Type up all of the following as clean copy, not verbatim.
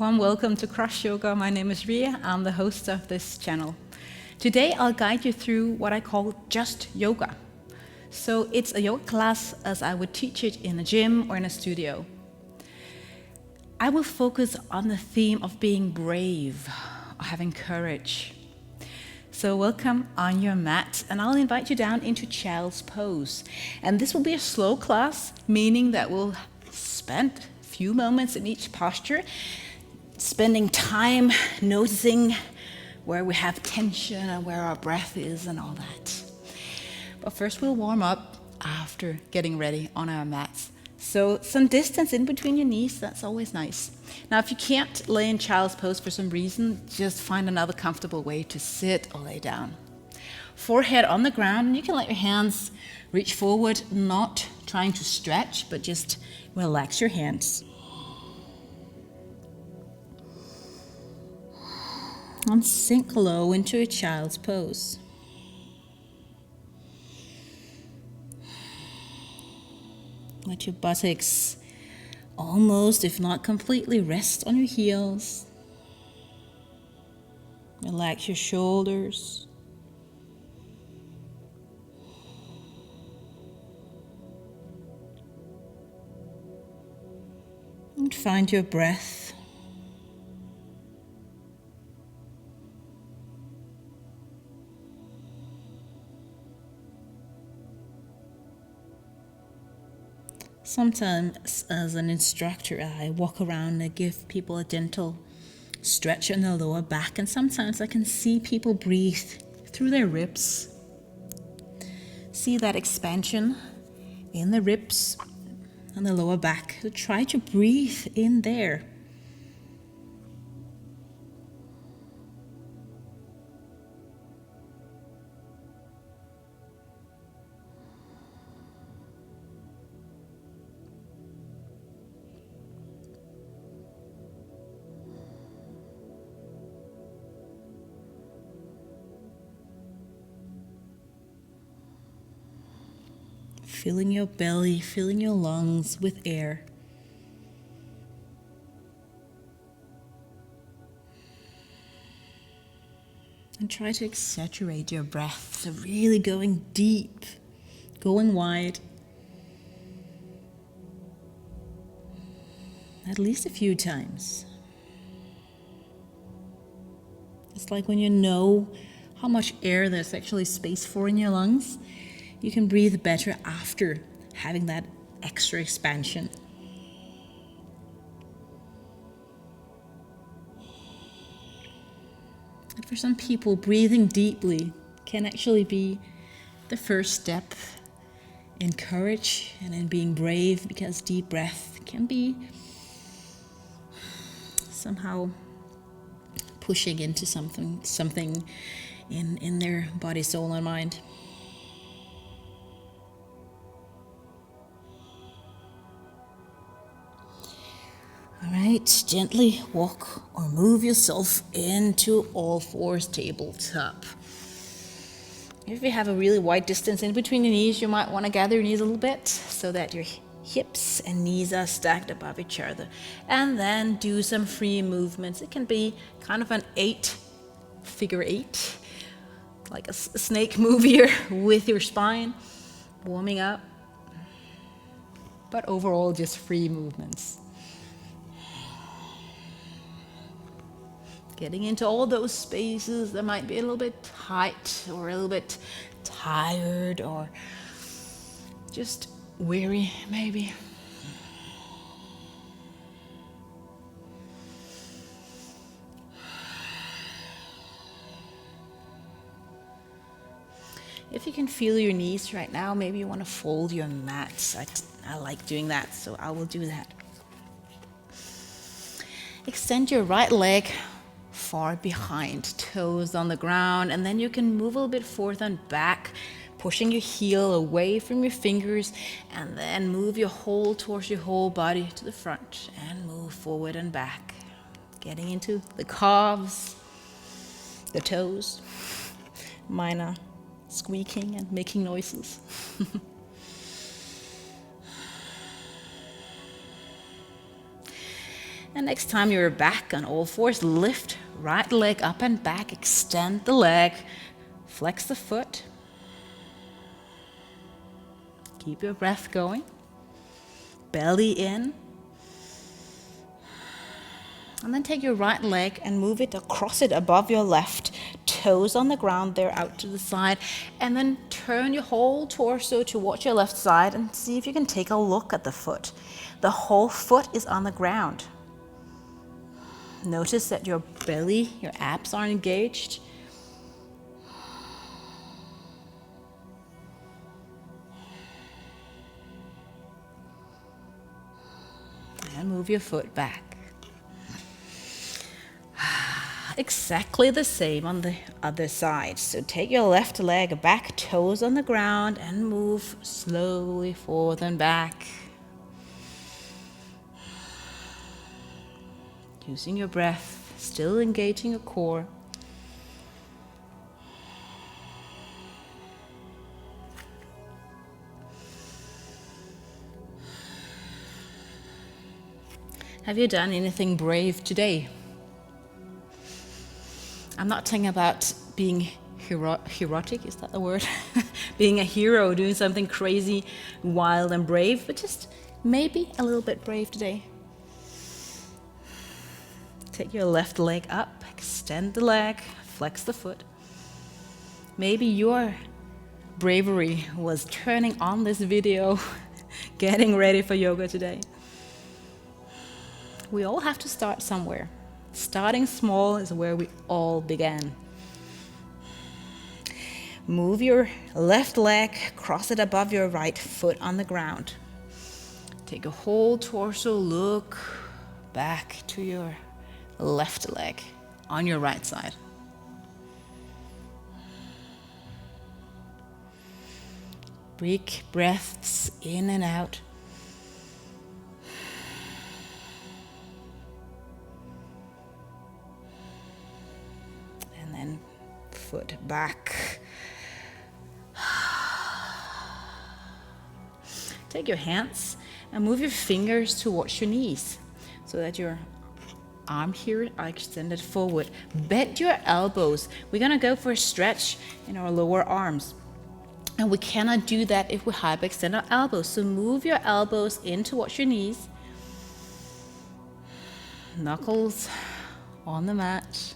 Warm welcome to CrossYoga. My name is Ria. I'm the host of this channel. Today I'll guide you through what I call just yoga. So it's a yoga class as I would teach it in a gym or in a studio. I will focus on the theme of being brave, or having courage. So welcome on your mat, and I'll invite you down into child's pose. And this will be a slow class, meaning that we'll spend a few moments in each posture, spending time noticing where we have tension and where our breath is and all that. But first we'll warm up after getting ready on our mats. So some distance in between your knees, that's always nice. Now if you can't lay in child's pose for some reason, just find another comfortable way to sit or lay down. Forehead on the ground, and you can let your hands reach forward, not trying to stretch, but just relax your hands. And sink low into a child's pose. Let your buttocks almost, if not completely, rest on your heels. Relax your shoulders. And find your breath. Sometimes as an instructor, I walk around and give people a gentle stretch in their lower back, and sometimes I can see people breathe through their ribs. See that expansion in the ribs and the lower back. So try to breathe in there. Filling your belly, filling your lungs with air. And try to exaggerate your breath, so really going deep, going wide. At least a few times. It's like when you know how much air there's actually space for in your lungs, you can breathe better after having that extra expansion. And for some people, breathing deeply can actually be the first step in courage and in being brave, because deep breath can be somehow pushing into something in their body, soul, and mind. All right, gently walk or move yourself into all fours, tabletop. If you have a really wide distance in between your knees, you might want to gather your knees a little bit so that your hips and knees are stacked above each other. And then do some free movements. It can be kind of an figure eight, like a snake move here with your spine, warming up. But overall, just free movements. Getting into all those spaces that might be a little bit tight or a little bit tired or just weary, maybe. If you can feel your knees right now, maybe you want to fold your mats. I like doing that, so I will do that. Extend your right leg far behind, toes on the ground, and then you can move a little bit forth and back, pushing your heel away from your fingers, and then move your whole towards your whole body to the front and move forward and back, getting into the calves, the toes. Mine are squeaking and making noises. And next time you're back on all fours, lift right leg up and back, extend the leg, flex the foot. Keep your breath going. Belly in. And then take your right leg and move it across it above your left. Toes on the ground there, out to the side. And then turn your whole torso towards your left side and see if you can take a look at the foot. The whole foot is on the ground. Notice that your belly, your abs are engaged. And move your foot back. Exactly the same on the other side. So take your left leg back, toes on the ground, and move slowly forward and back. Using your breath, still engaging your core. Have you done anything brave today? I'm not talking about being heroic, is that the word? Being a hero, doing something crazy, wild and brave, but just maybe a little bit brave today. Take your left leg up, extend the leg, flex the foot. Maybe your bravery was turning on this video, getting ready for yoga today. We all have to start somewhere. Starting small is where we all began. Move your left leg, cross it above your right foot on the ground. Take a whole torso, look back to your left leg on your right side. Big breaths in and out. And then foot back. Take your hands and move your fingers towards your knees so that your arm here are extended forward. Bend your elbows. We're gonna go for a stretch in our lower arms. And we cannot do that if we hyperextend our elbows. So move your elbows in towards your knees. Knuckles on the mat.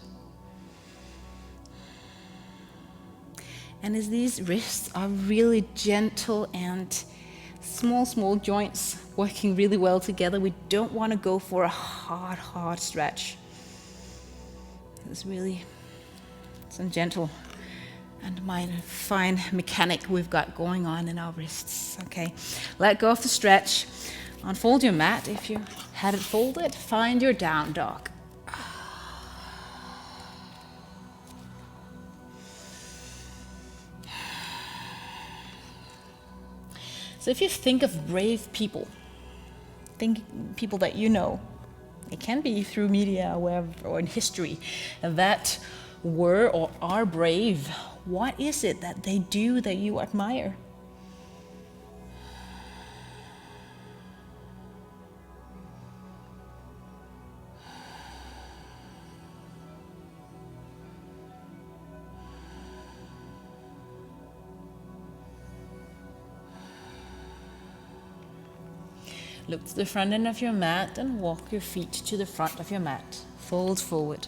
And as these wrists are really gentle and small joints working really well together, we don't want to go for a hard stretch. It's really some gentle and fine mechanic we've got going on in our wrists. Okay, let go of the stretch. Unfold your mat if you had it folded. Find your down dog. So if you think of brave people, think people that you know, it can be through media or in history, that were or are brave. What is it that they do that you admire? Look to the front end of your mat and walk your feet to the front of your mat. Fold forward.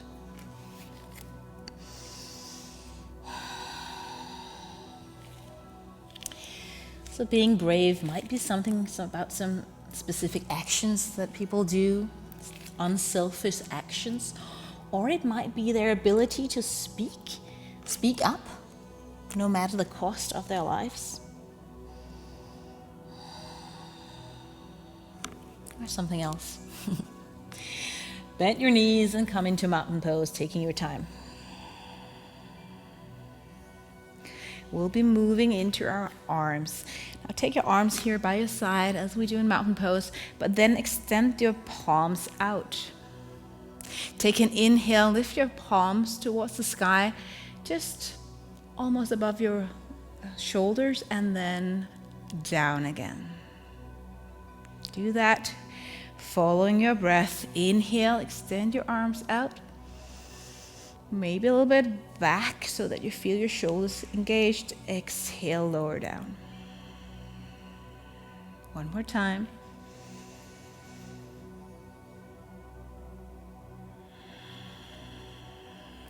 So being brave might be something about some specific actions that people do, unselfish actions, or it might be their ability to speak up, no matter the cost of their lives. Or something else. Bend your knees and come into mountain pose, taking your time. We'll be moving into our arms. Now take your arms here by your side as we do in mountain pose, but then extend your palms out. Take an inhale, lift your palms towards the sky, just almost above your shoulders, and then down again. Do that Following your breath, inhale, extend your arms out. Maybe a little bit back so that you feel your shoulders engaged. Exhale, lower down. One more time.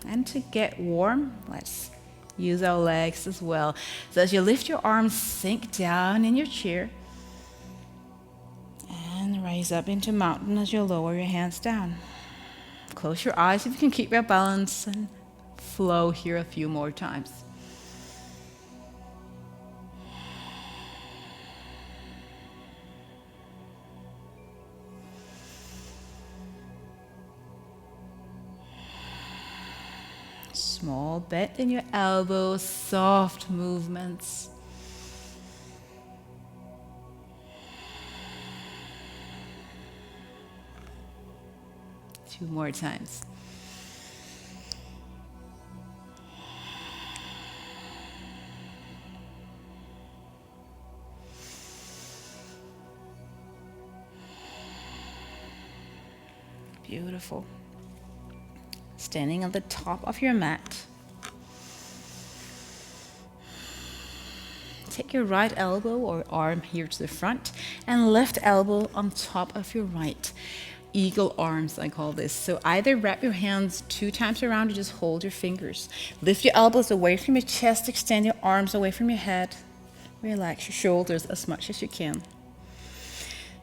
And to get warm, let's use our legs as well. So as you lift your arms, sink down in your chair. And rise up into mountain as you lower your hands down. Close your eyes if you can keep your balance and flow here a few more times. Small bend in your elbows, soft movements. Two more times. Beautiful. Standing on the top of your mat. Take your right elbow or arm here to the front and left elbow on top of your right. Eagle arms, I call this. So either wrap your hands 2 times around or just hold your fingers. Lift your elbows away from your chest, extend your arms away from your head. Relax your shoulders as much as you can.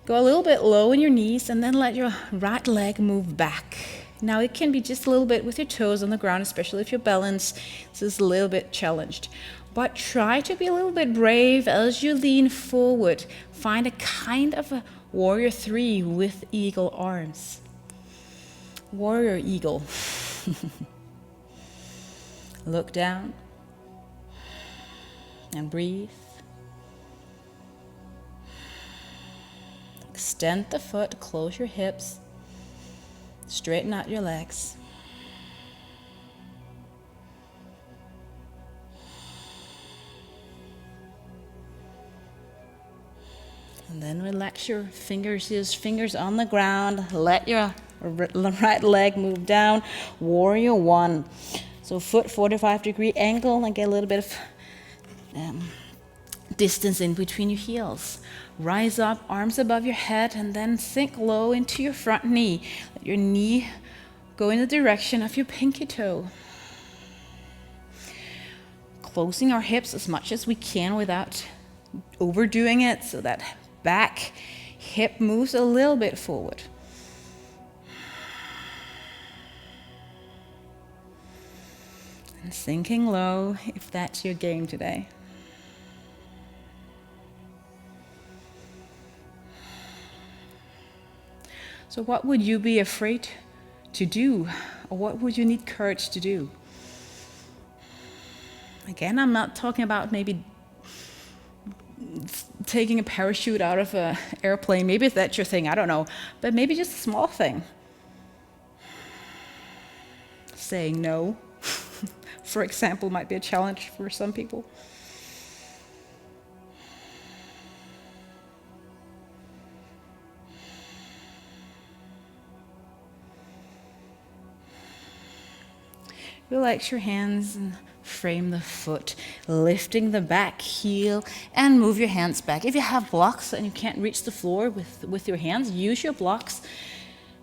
Go a little bit low in your knees and then let your right leg move back. Now it can be just a little bit with your toes on the ground, especially if your balance is a little bit challenged. But try to be a little bit brave as you lean forward. Find a kind of a warrior 3 with eagle arms. Warrior eagle. Look down and breathe. Extend the foot, close your hips. Straighten out your legs. And then relax your fingers, use fingers on the ground. Let your right leg move down. Warrior 1. So foot 45-degree angle and get a little bit of distance in between your heels. Rise up, arms above your head, and then sink low into your front knee. Let your knee go in the direction of your pinky toe. Closing our hips as much as we can without overdoing it, so that back hip moves a little bit forward. And sinking low if that's your game today. So what would you be afraid to do? Or what would you need courage to do? Again, I'm not talking about maybe taking a parachute out of an airplane. Maybe that's your thing, I don't know. But maybe just a small thing. Saying no, for example, might be a challenge for some people. Relax your hands and frame the foot, lifting the back heel and move your hands back. If you have blocks and you can't reach the floor with your hands, use your blocks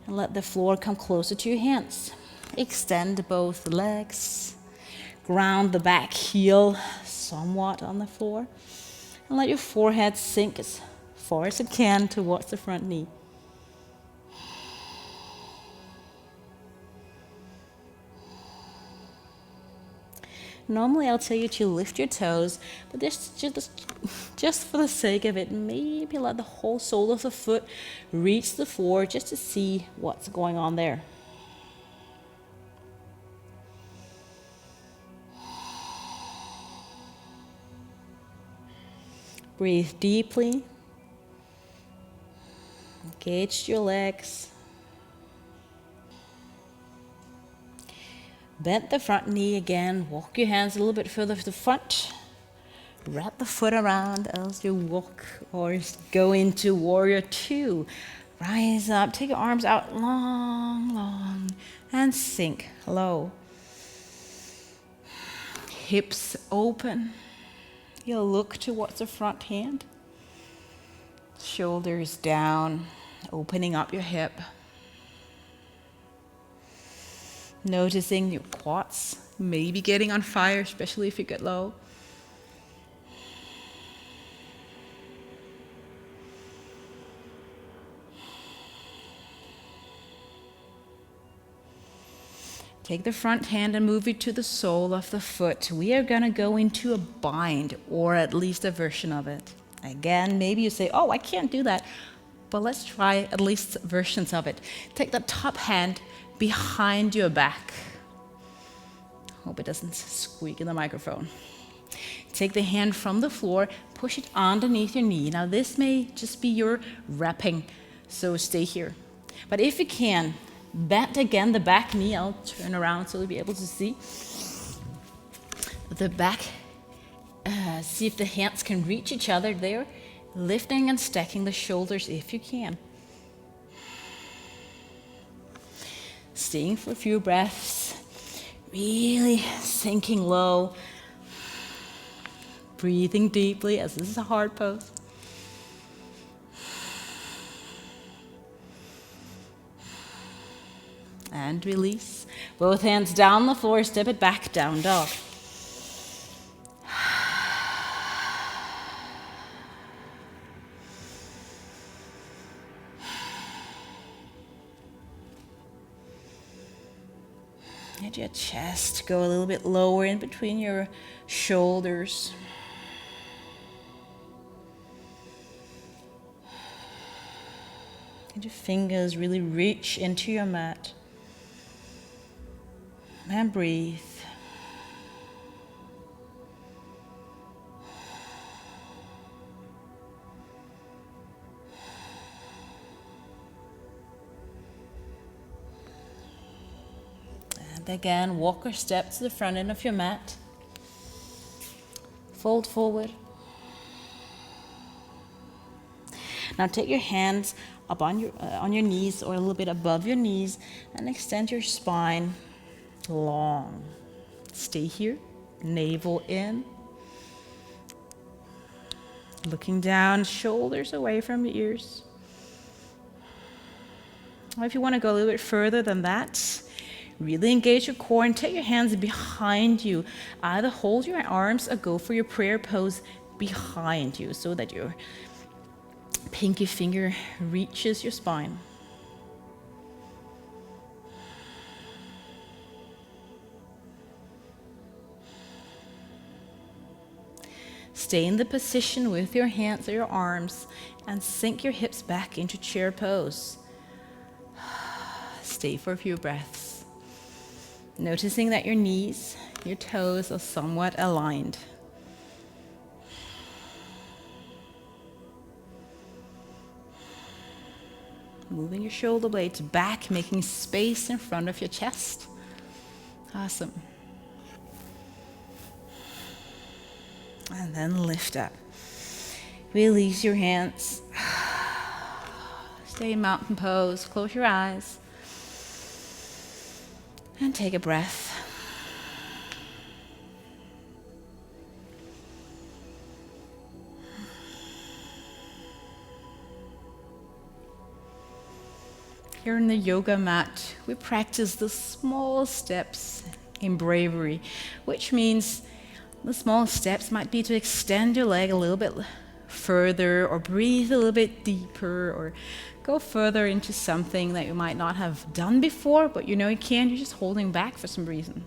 and let the floor come closer to your hands. Extend both legs, ground the back heel somewhat on the floor, and let your forehead sink as far as it can towards the front knee. Normally I'll tell you to lift your toes, but this just for the sake of it, maybe let the whole sole of the foot reach the floor just to see what's going on there. Breathe deeply. Engage your legs. Bend the front knee again. Walk your hands a little bit further to the front. Wrap the foot around as you walk or go into warrior 2. Rise up, take your arms out long, long, and sink low. Hips open. You'll look towards the front hand. Shoulders down, opening up your hip. Noticing your quads maybe getting on fire, especially if you get low. Take the front hand and move it to the sole of the foot. We are going to go into a bind, or at least a version of it. Again, maybe you say, oh, I can't do that. But let's try at least versions of it. Take the top hand behind your back. Hope it doesn't squeak in the microphone. Take the hand from the floor, push it underneath your knee. Now this may just be your wrapping, so stay here. But if you can, bend again the back knee. I'll turn around so you'll be able to see. The back, see if the hands can reach each other there. Lifting and stacking the shoulders if you can. Staying for a few breaths. Really sinking low. Breathing deeply, as this is a hard pose. And release. Both hands down the floor, step it back, down dog. Let your chest go a little bit lower in between your shoulders. Let your fingers really reach into your mat. And breathe. And again, walk or step to the front end of your mat. Fold forward. Now take your hands up on your knees, or a little bit above your knees, and extend your spine long. Stay here, navel in. Looking down, shoulders away from your ears. Or if you want to go a little bit further than that, really engage your core and take your hands behind you. Either hold your arms or go for your prayer pose behind you so that your pinky finger reaches your spine. Stay in the position with your hands or your arms and sink your hips back into chair pose. Stay for a few breaths. Noticing that your knees, your toes are somewhat aligned. Moving your shoulder blades back, making space in front of your chest. Awesome. And then lift up. Release your hands. Stay in mountain pose. Close your eyes. And take a breath. Here in the yoga mat, we practice the small steps in bravery, which means the small steps might be to extend your leg a little bit further, or breathe a little bit deeper, or go further into something that you might not have done before, but you know you can, you're just holding back for some reason.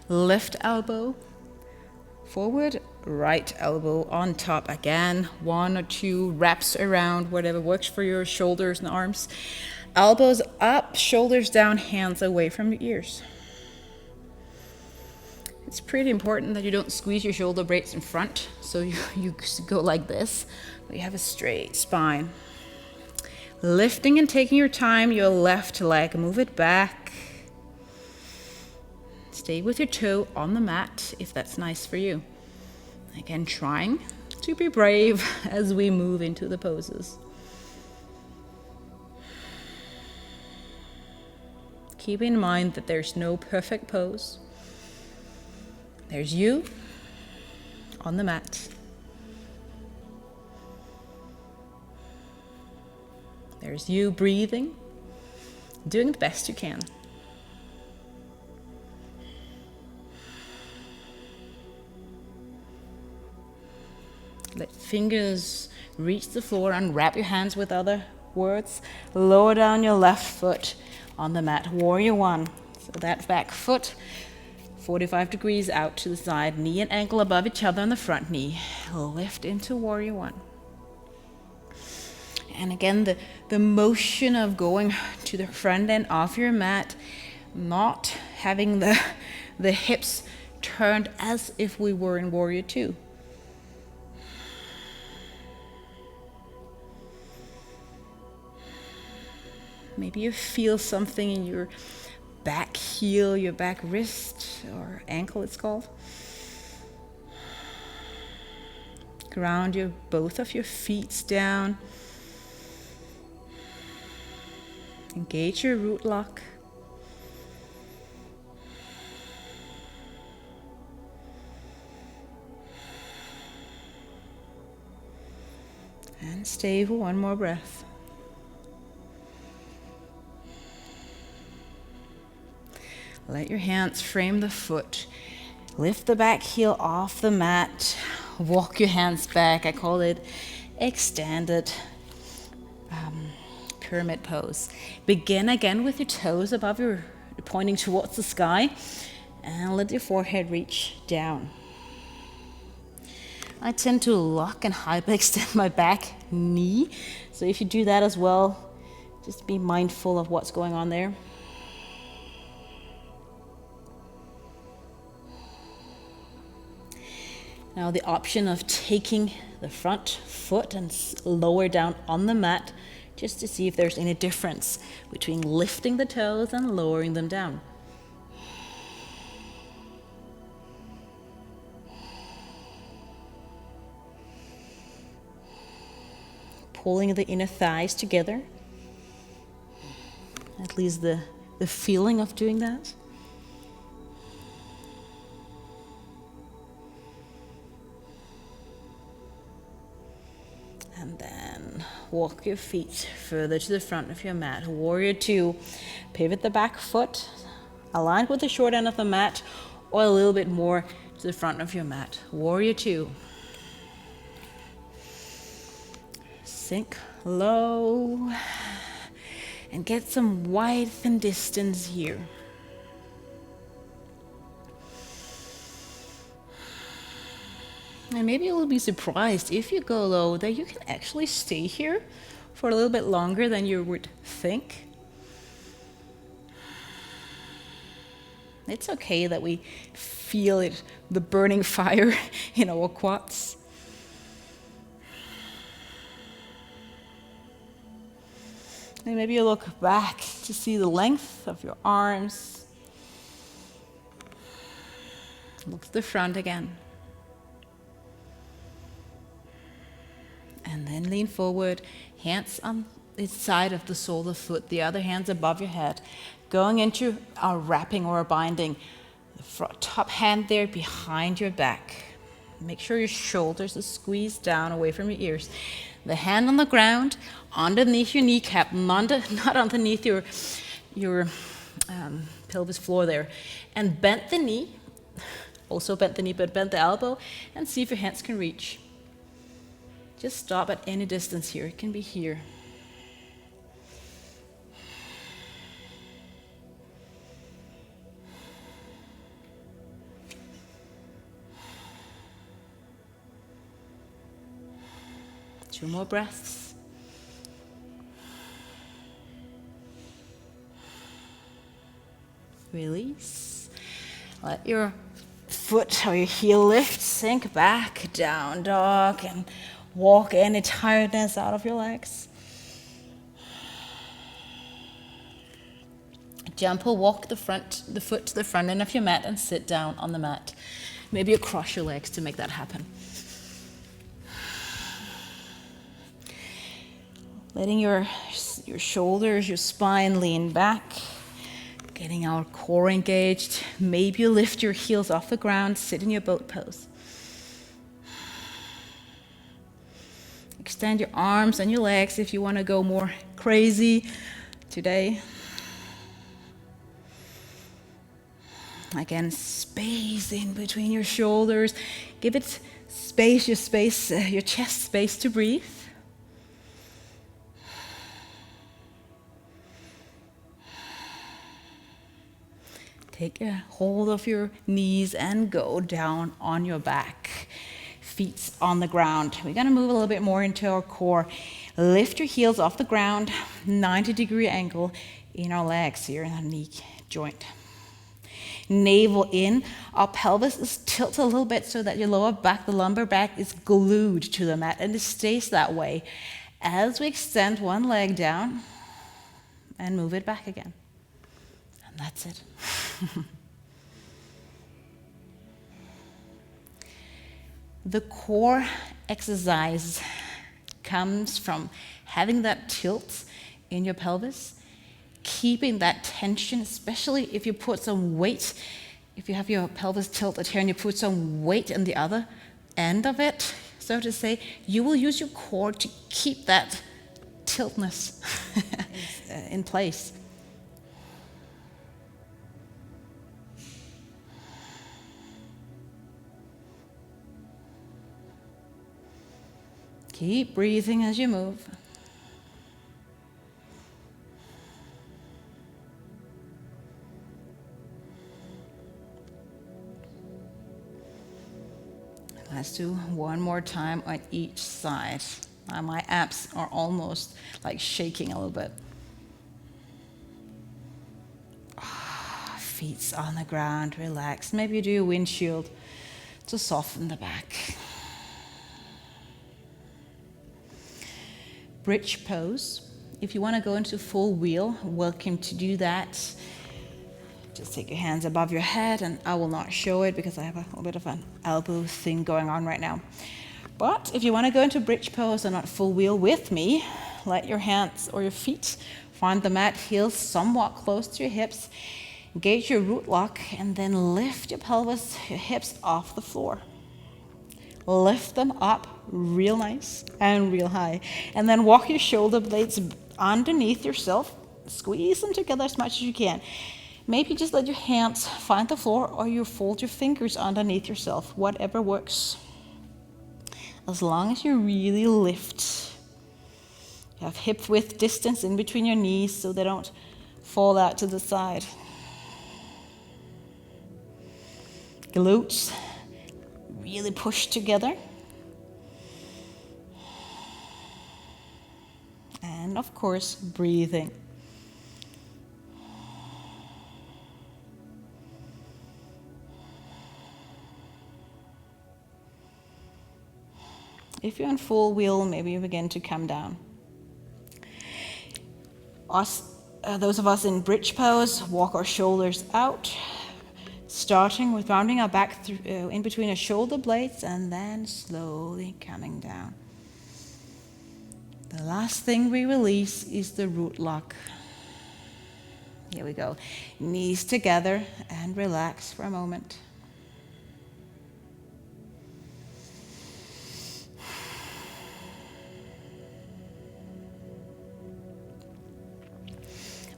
Left elbow forward, right elbow on top. Again, 1 or 2 wraps around, whatever works for your shoulders and arms. Elbows up, shoulders down, hands away from your ears. It's pretty important that you don't squeeze your shoulder blades in front, so you go like this, but you have a straight spine. Lifting and taking your time, your left leg, move it back. Stay with your toe on the mat if that's nice for you. Again, trying to be brave as we move into the poses. Keep in mind that there's no perfect pose. There's you on the mat. There's you breathing, doing the best you can. Let fingers reach the floor and wrap your hands with other words. Lower down your left foot on the mat. Warrior one. So that back foot, 45 degrees out to the side. Knee and ankle above each other on the front knee. Lift into warrior one. And again, the motion of going to the front end of your mat, not having the hips turned as if we were in warrior two. Maybe you feel something in your back heel, your back wrist, or ankle it's called. Ground both of your feet down. Engage your root lock. And stay for one more breath. Let your hands frame the foot. Lift the back heel off the mat. Walk your hands back. I call it extended pyramid pose. Begin again with your toes above your, pointing towards the sky, and let your forehead reach down. I tend to lock and hyperextend my back knee, so if you do that as well, just be mindful of what's going on there. Now the option of taking the front foot and lower down on the mat, just to see if there's any difference between lifting the toes and lowering them down. Pulling the inner thighs together, at least the feeling of doing that. And then walk your feet further to the front of your mat. Warrior two, pivot the back foot, aligned with the short end of the mat, or a little bit more to the front of your mat. Warrior two. Sink low and get some width and distance here. And maybe you'll be surprised if you go low that you can actually stay here for a little bit longer than you would think. It's okay that we feel it, the burning fire in our quads. And maybe you look back to see the length of your arms. Look to the front again. And then lean forward, hands on the side of the sole of the foot, the other hand's above your head. Going into our wrapping or a binding. The top hand there behind your back. Make sure your shoulders are squeezed down away from your ears. The hand on the ground, underneath your kneecap, not underneath your pelvis floor there. And bend the knee, also bend the knee, but bend the elbow, and see if your hands can reach. Just stop at any distance here. It can be here. Two more breaths. Release. Let your foot or your heel lift, sink back, down dog, and walk any tiredness out of your legs. Jump or walk the foot to the front end of your mat and sit down on the mat. Maybe you cross your legs to make that happen. Letting your shoulders, your spine lean back. Getting our core engaged. Maybe you lift your heels off the ground, sit in your boat pose. Extend your arms and your legs if you want to go more crazy today. Again, space in between your shoulders. Give it space, your chest space to breathe. Take a hold of your knees and go down on your back. Feet on the ground. We're going to move a little bit more into our core. Lift your heels off the ground, 90-degree angle in our legs here in the knee joint. Navel in. Our pelvis is tilted a little bit so that your lower back, the lumbar back, is glued to the mat, and it stays that way as we extend one leg down and move it back again. And that's it. The core exercise comes from having that tilt in your pelvis, keeping that tension, especially if you put some weight, if you have your pelvis tilted here and you put some weight in the other end of it, so to say, you will use your core to keep that tiltness in place. Keep breathing as you move. Let's do one more time on each side. My abs are almost like shaking a little bit. Feet on the ground, relax. Maybe you do a windshield to soften the back. Bridge pose. If you want to go into full wheel, welcome to do that. Just take your hands above your head, and I will not show it because I have a little bit of an elbow thing going on right now. But if you want to go into bridge pose and not full wheel with me, let your hands or your feet find the mat, heels somewhat close to your hips. Engage your root lock and then lift your pelvis, your hips off the floor. Lift them up real nice and real high. And then walk your shoulder blades underneath yourself. Squeeze them together as much as you can. Maybe just let your hands find the floor, or you fold your fingers underneath yourself, whatever works. As long as you really lift. You have hip width distance in between your knees so they don't fall out to the side. Glutes really push together. And of course, breathing. If you're in full wheel, maybe you begin to come down. Those of us in bridge pose, walk our shoulders out, starting with rounding our back through, in between our shoulder blades, and then slowly coming down. The last thing we release is the root lock. Here we go. Knees together and relax for a moment.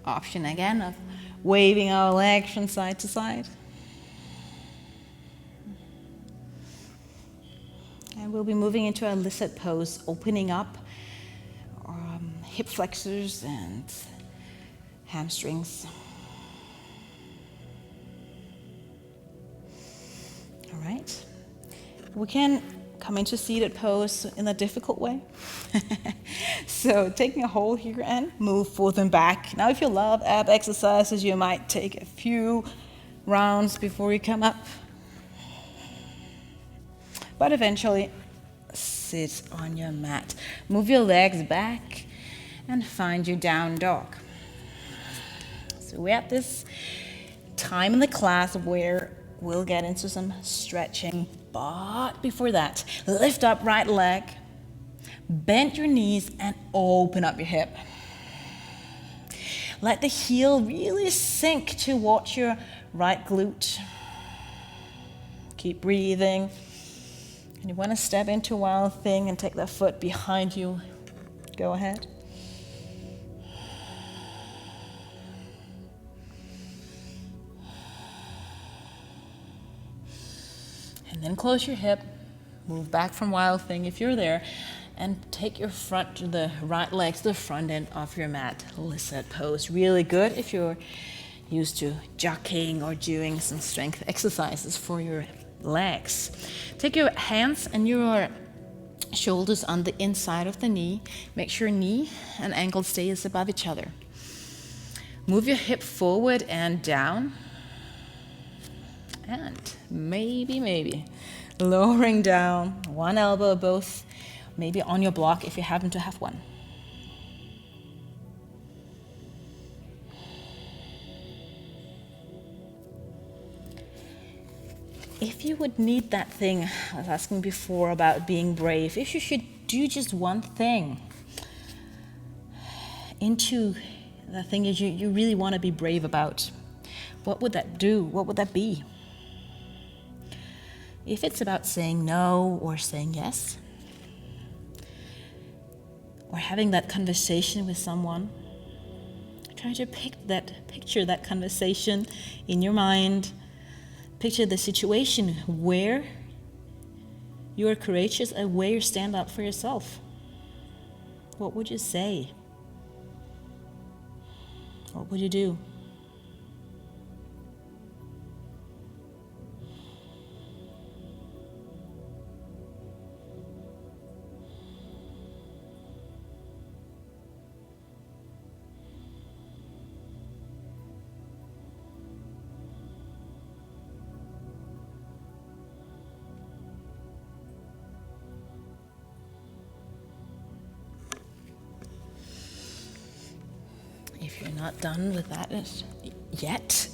Option again of waving our legs from side to side. And we'll be moving into a lizard pose, opening up hip flexors and hamstrings. All right. We can come into seated pose in a difficult way. So taking a hold here and move forth and back. Now if you love ab exercises, you might take a few rounds before you come up. But eventually, sit on your mat. Move your legs back and find your down dog. So we're at this time in the class where we'll get into some stretching. But before that, lift up right leg, bend your knees and open up your hip. Let the heel really sink towards your right glute. Keep breathing. And you want to step into Wild Thing and take that foot behind you. Go ahead. And then close your hip. Move back from Wild Thing if you're there. And take your the right leg to the front end of your mat. Lizard pose. Really good if you're used to jogging or doing some strength exercises for your legs. Take your hands and your shoulders on the inside of the knee. Make sure knee and ankle stays above each other. Move your hip forward and down. And maybe lowering down one elbow, both maybe on your block if you happen to have one. If you would need that thing I was asking before about being brave, if you should do just one thing into the thing you really want to be brave about, what would that do? What would that be? If it's about saying no or saying yes, or having that conversation with someone, try to picture that conversation in your mind. Picture the situation where you are courageous and where you stand up for yourself. What would you say? What would you do? If you're not done with that yet,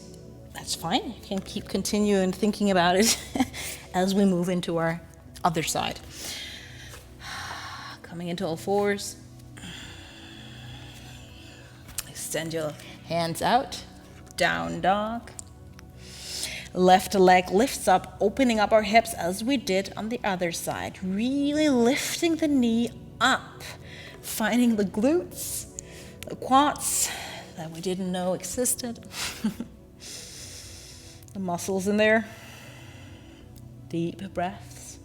that's fine. You can keep continuing thinking about it as we move into our other side. Coming into all fours. Extend your hands out. Down dog. Left leg lifts up, opening up our hips as we did on the other side. Really lifting the knee up. Finding the glutes, the quads that we didn't know existed. The muscles in there. Deep breaths.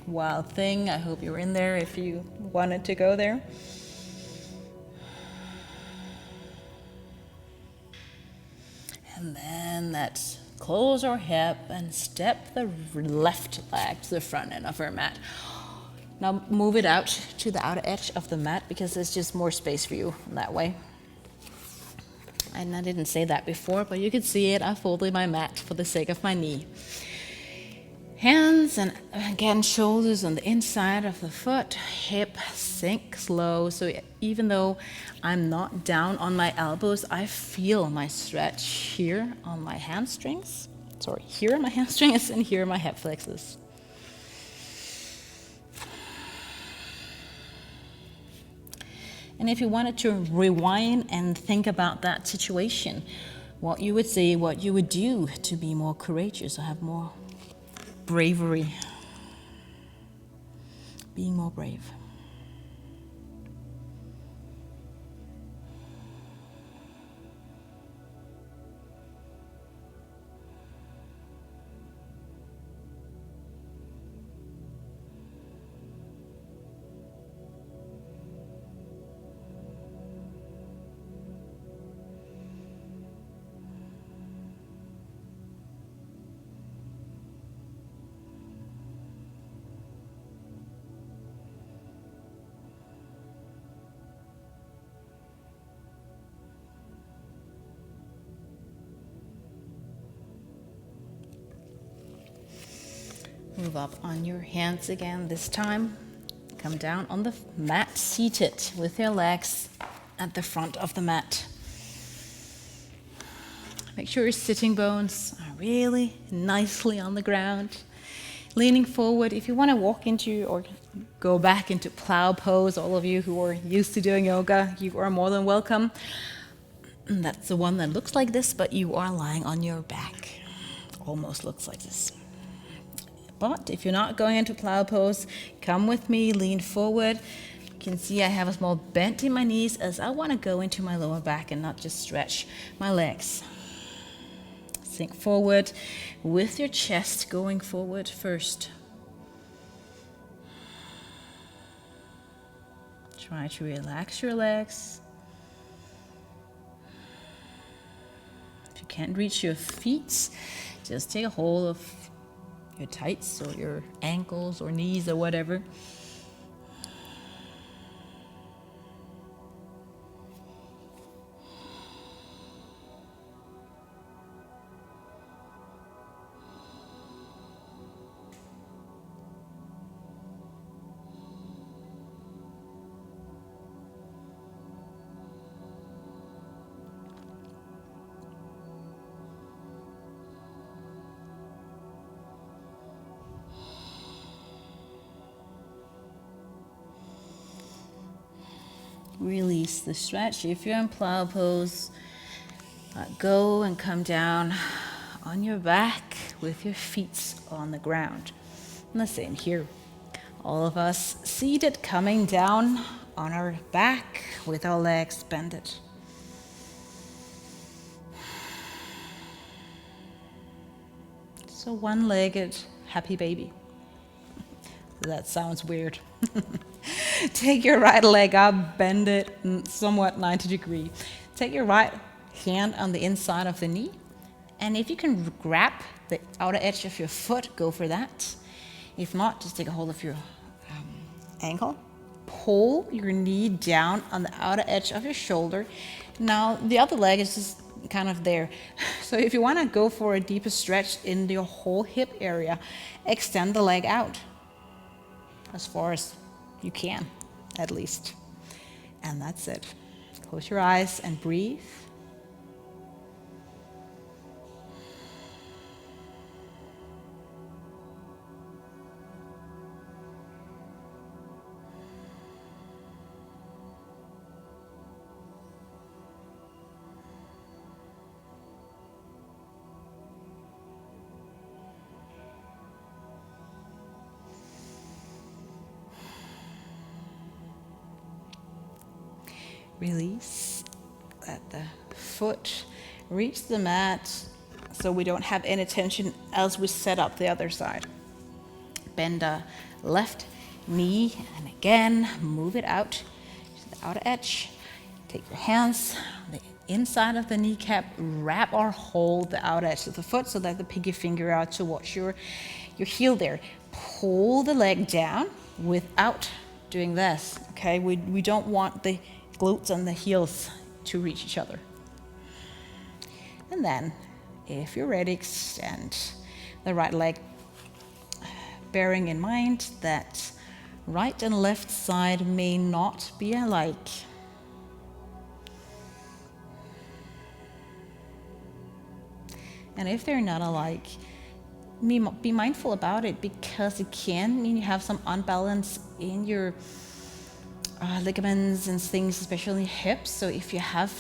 Wild Thing, I hope you were in there if you wanted to go there. And then let's close our hip and step the left leg to the front end of our mat. Now move it out to the outer edge of the mat because there's just more space for you that way. And I didn't say that before, but you can see it. I folded my mat for the sake of my knee. Hands and again shoulders on the inside of the foot, hip sink slow. So even though I'm not down on my elbows, I feel my stretch here on my hamstrings. Here on my hamstrings and here on my hip flexors. And if you wanted to rewind and think about that situation, what you would say, what you would do to be more courageous or have more bravery, being more brave. move up on your hands again this time. Come down on the mat seated with your legs at the front of the mat. Make sure your sitting bones are really nicely on the ground. Leaning forward. If you want to walk into or go back into plow pose, all of you who are used to doing yoga, you are more than welcome. That's the one that looks like this, but you are lying on your back. Almost looks like this. But if you're not going into plow pose, come with me, lean forward. You can see I have a small bend in my knees as I want to go into my lower back and not just stretch my legs. Sink forward with your chest going forward first. Try to relax your legs. If you can't reach your feet, just take a hold of your tights or your ankles or knees or whatever. Release the stretch. If you're in plow pose, go and come down on your back with your feet on the ground. And the same here. All of us seated, coming down on our back with our legs bended. So one-legged happy baby. That sounds weird. Take your right leg up, bend it somewhat 90 degrees. Take your right hand on the inside of the knee. And if you can grab the outer edge of your foot, go for that. If not, just take a hold of your ankle. Pull your knee down on the outer edge of your shoulder. Now, the other leg is just kind of there. So if you want to go for a deeper stretch in your whole hip area, extend the leg out as far as you can, at least. And that's it. Close your eyes and breathe. Release. Let the foot reach the mat so we don't have any tension as we set up the other side. Bend the left knee and again move it out to the outer edge. Take your hands on the inside of the kneecap, wrap or hold the outer edge of the foot so that the pinky finger out towards your heel there. Pull the leg down without doing this. Okay, we don't want the glutes and the heels to reach each other. And then, if you're ready, extend the right leg, bearing in mind that right and left side may not be alike. And if they're not alike, be mindful about it, because it can mean you have some unbalance in your ligaments and things, especially hips. So if you have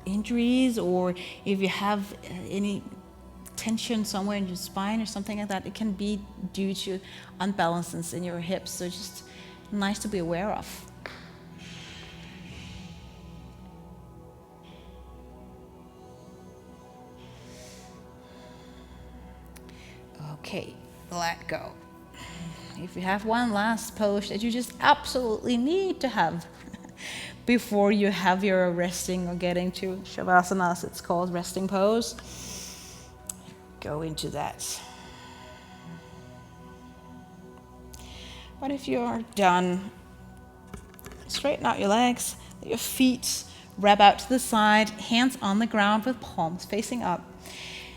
injuries, or if you have any tension somewhere in your spine or something like that, it can be due to unbalances in your hips. So just nice to be aware of. Okay, let go. If you have one last pose that you just absolutely need to have before you have your resting or getting to Shavasana, as it's called, resting pose, go into that. But if you're done, straighten out your legs, let your feet wrap out to the side, hands on the ground with palms facing up.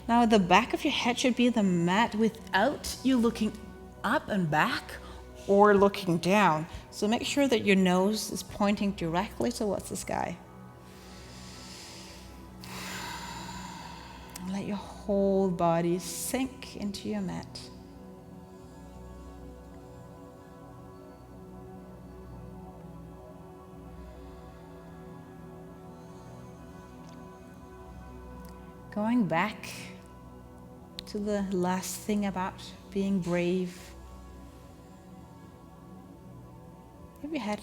Now the back of your head should be the mat without you looking up and back or looking down. So make sure that your nose is pointing directly towards the sky. Let your whole body sink into your mat. Going back to the last thing about being brave. Have you had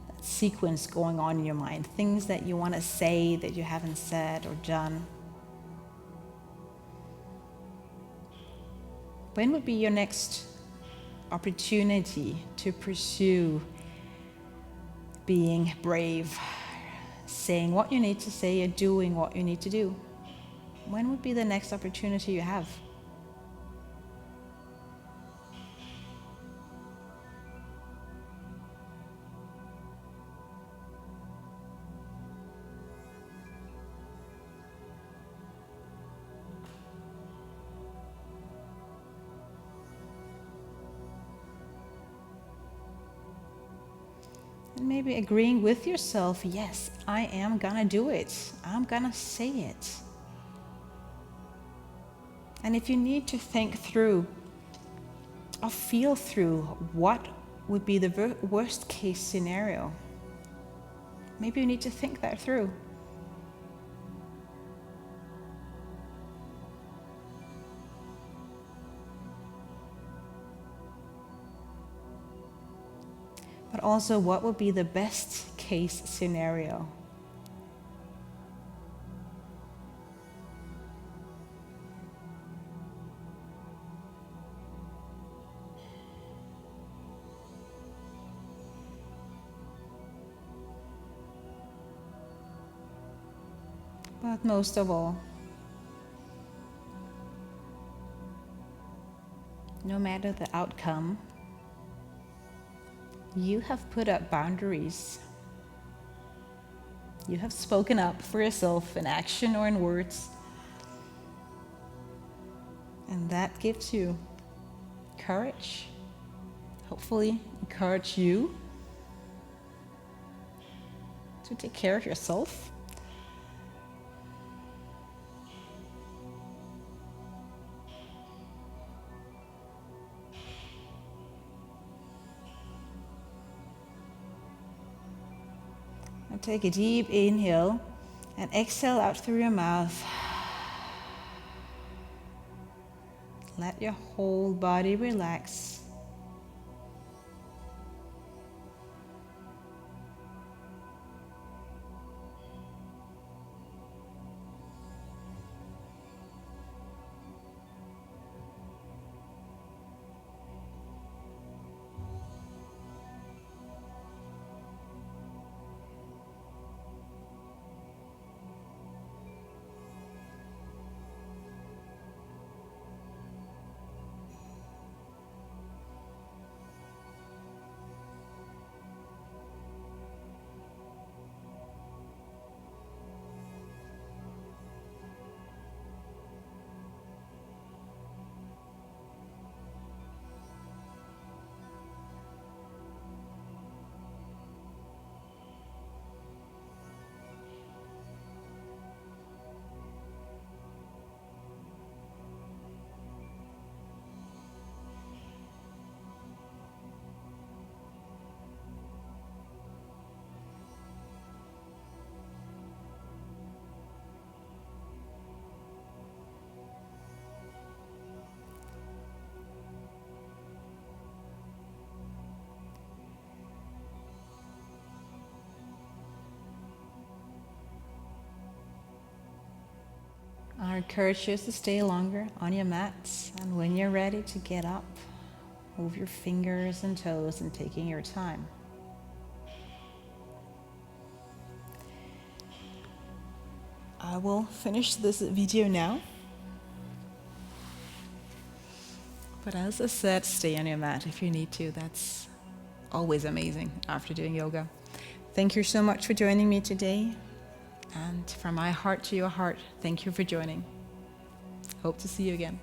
that sequence going on in your mind? Things that you want to say that you haven't said or done? When would be your next opportunity to pursue being brave, saying what you need to say or doing what you need to do? When would be the next opportunity you have? And maybe agreeing with yourself, yes, I am gonna do it. I'm gonna say it. And if you need to think through or feel through what would be the worst case scenario, maybe you need to think that through. But also, what would be the best case scenario? But most of all, no matter the outcome, you have put up boundaries. You have spoken up for yourself in action or in words. And that gives you courage. Hopefully, encourage you to take care of yourself. And take a deep inhale and exhale out through your mouth. Let your whole body relax. I encourage you to stay longer on your mats, and when you're ready to get up, move your fingers and toes and taking your time. I will finish this video now. But as I said, stay on your mat if you need to. That's always amazing after doing yoga. Thank you so much for joining me today. And from my heart to your heart, thank you for joining. Hope to see you again.